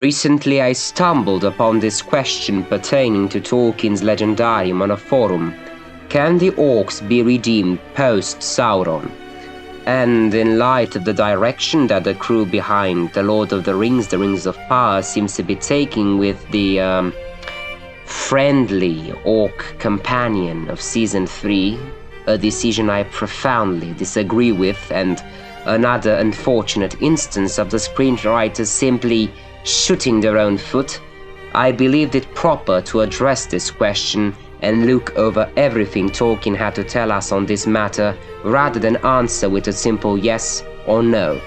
Recently I stumbled upon this question pertaining to Tolkien's legendarium on a forum. Can the orcs be redeemed post-Sauron? And in light of the direction that the crew behind The Lord of the Rings of Power seems to be taking with the friendly orc companion of Season 3, a decision I profoundly disagree with, and another unfortunate instance of the screenwriters simply shooting their own foot, I believed it proper to address this question and look over everything Tolkien had to tell us on this matter rather than answer with a simple yes or no.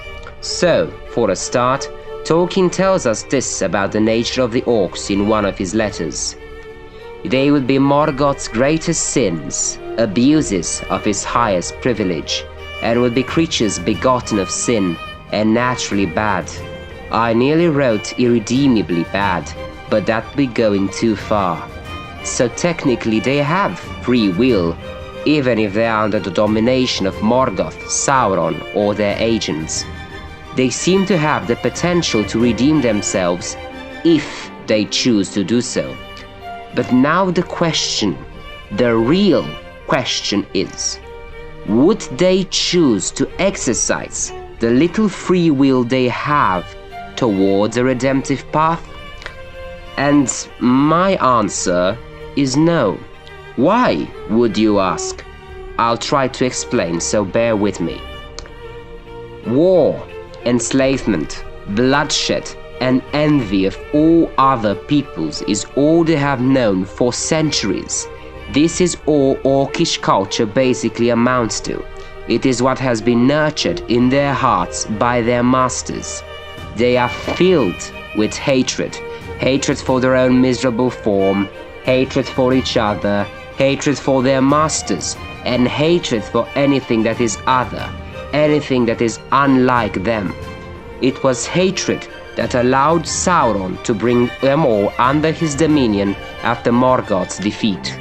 So, for a start, Tolkien tells us this about the nature of the orcs in one of his letters. They would be Morgoth's greatest sins, abuses of his highest privilege, and would be creatures begotten of sin and naturally bad. I nearly wrote irredeemably bad, but that would be going too far. So technically they have free will, even if they are under the domination of Morgoth, Sauron, or their agents. They seem to have the potential to redeem themselves if they choose to do so. But now the question, the real question is, would they choose to exercise the little free will they have towards a redemptive path? And my answer is no. Why, would you ask? I'll try to explain, so bear with me. War, enslavement, bloodshed, and envy of all other peoples is all they have known for centuries. This is all orcish culture basically amounts to. It is what has been nurtured in their hearts by their masters. They are filled with hatred. Hatred for their own miserable form, hatred for each other, hatred for their masters, and hatred for anything that is other, anything that is unlike them. It was hatred that allowed Sauron to bring them all under his dominion after Morgoth's defeat.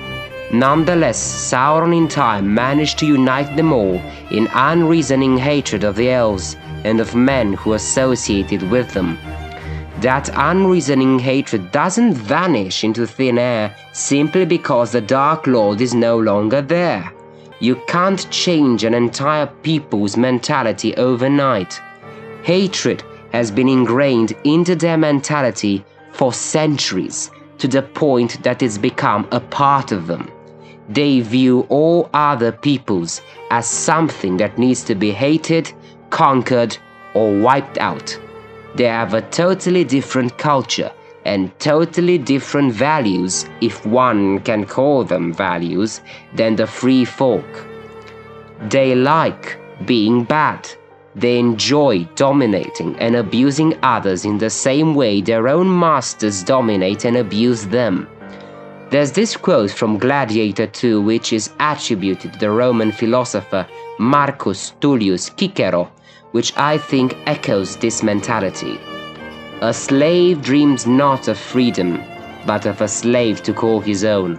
Nonetheless, Sauron in time managed to unite them all in unreasoning hatred of the elves and of men who associated with them. That unreasoning hatred doesn't vanish into thin air simply because the Dark Lord is no longer there. You can't change an entire people's mentality overnight. Hatred has been ingrained into their mentality for centuries, to the point that it's become a part of them. They view all other peoples as something that needs to be hated, conquered, or wiped out. They have a totally different culture and totally different values, if one can call them values, than the free folk. They like being bad. They enjoy dominating and abusing others in the same way their own masters dominate and abuse them. There's this quote from Gladiator 2 which is attributed to the Roman philosopher Marcus Tullius Cicero, which I think echoes this mentality. A slave dreams not of freedom, but of a slave to call his own.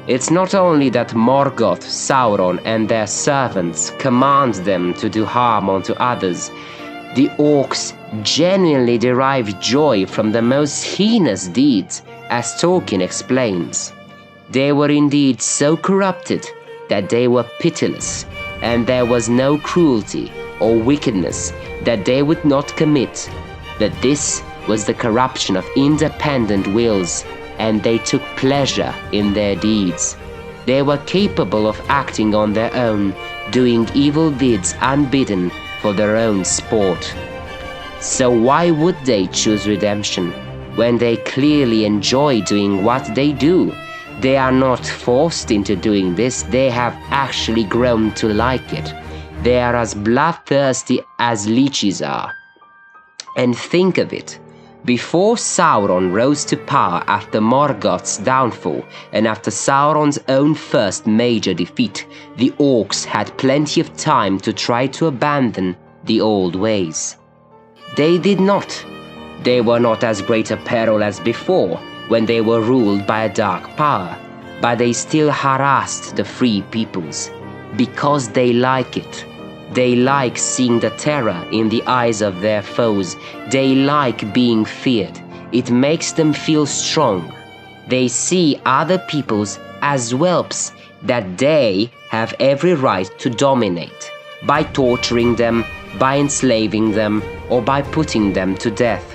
It's not only that Morgoth, Sauron, and their servants command them to do harm unto others. The orcs genuinely derive joy from the most heinous deeds, as Tolkien explains. They were indeed so corrupted that they were pitiless, and there was no cruelty or wickedness that they would not commit, that this was the corruption of independent wills, and they took pleasure in their deeds. They were capable of acting on their own, doing evil deeds unbidden for their own sport. So why would they choose redemption, when they clearly enjoy doing what they do? They are not forced into doing this, they have actually grown to like it. They are as bloodthirsty as leeches are. And think of it, before Sauron rose to power after Morgoth's downfall and after Sauron's own first major defeat, the orcs had plenty of time to try to abandon the old ways. They did not. They were not as great a peril as before, when they were ruled by a dark power, but they still harassed the free peoples, because they like it. They like seeing the terror in the eyes of their foes. They like being feared. It makes them feel strong. They see other peoples as whelps that they have every right to dominate by torturing them, by enslaving them, or by putting them to death.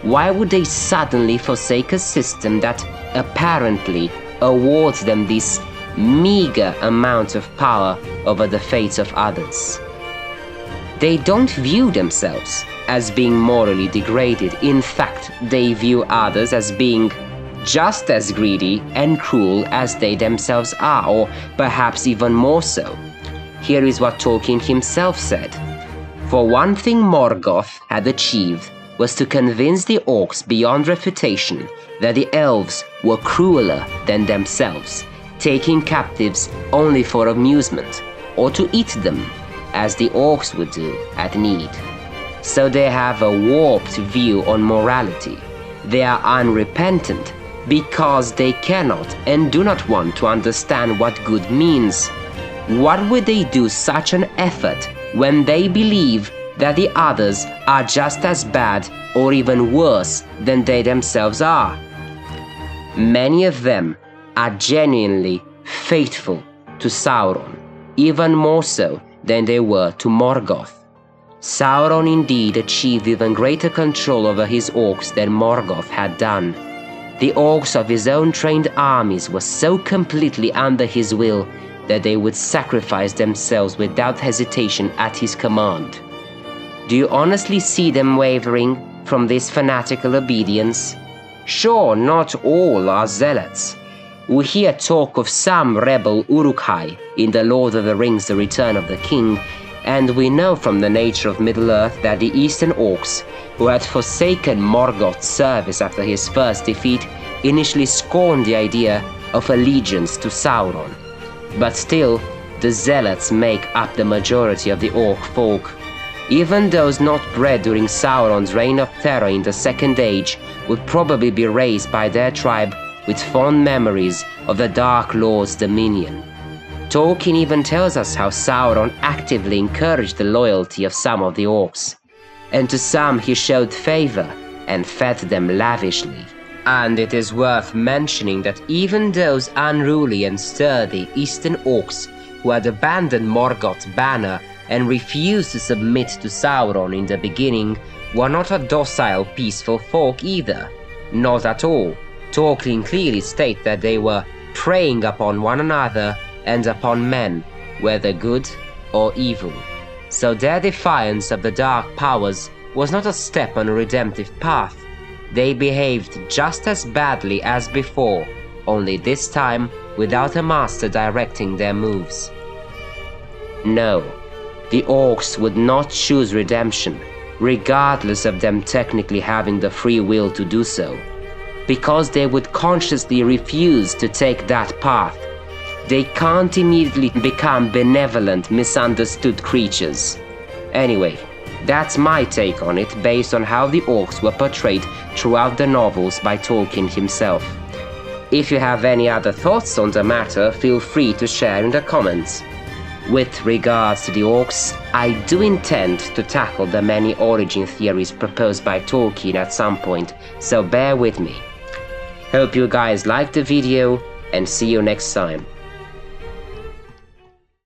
Why would they suddenly forsake a system that apparently awards them this meager amount of power over the fates of others? They don't view themselves as being morally degraded. In fact, they view others as being just as greedy and cruel as they themselves are, or perhaps even more so. Here is what Tolkien himself said. For one thing Morgoth had achieved was to convince the orcs beyond refutation that the elves were crueler than themselves, taking captives only for amusement, or to eat them, as the orcs would do at need. So they have a warped view on morality. They are unrepentant because they cannot and do not want to understand what good means. What would they do such an effort when they believe that the others are just as bad or even worse than they themselves are? Many of them are genuinely faithful to Sauron, even more so than they were to Morgoth. Sauron indeed achieved even greater control over his orcs than Morgoth had done. The orcs of his own trained armies were so completely under his will that they would sacrifice themselves without hesitation at his command. Do you honestly see them wavering from this fanatical obedience? Sure, not all are zealots. We hear talk of some rebel Uruk-hai in The Lord of the Rings: The Return of the King, and we know from the nature of Middle-earth that the Eastern Orcs, who had forsaken Morgoth's service after his first defeat, initially scorned the idea of allegiance to Sauron. But still, the Zealots make up the majority of the Orc folk. Even those not bred during Sauron's reign of terror in the Second Age would probably be raised by their tribe with fond memories of the Dark Lord's dominion. Tolkien even tells us how Sauron actively encouraged the loyalty of some of the orcs, and to some he showed favor and fed them lavishly. And it is worth mentioning that even those unruly and sturdy Eastern Orcs who had abandoned Morgoth's banner and refused to submit to Sauron in the beginning were not a docile, peaceful folk either. Not at all. Tolkien clearly states that they were preying upon one another and upon men, whether good or evil. So their defiance of the dark powers was not a step on a redemptive path. They behaved just as badly as before, only this time without a master directing their moves. No, the orcs would not choose redemption, regardless of them technically having the free will to do so, because they would consciously refuse to take that path. They can't immediately become benevolent, misunderstood creatures. Anyway, that's my take on it based on how the orcs were portrayed throughout the novels by Tolkien himself. If you have any other thoughts on the matter, feel free to share in the comments. With regards to the orcs, I do intend to tackle the many origin theories proposed by Tolkien at some point, so bear with me. Hope you guys liked the video, and see you next time.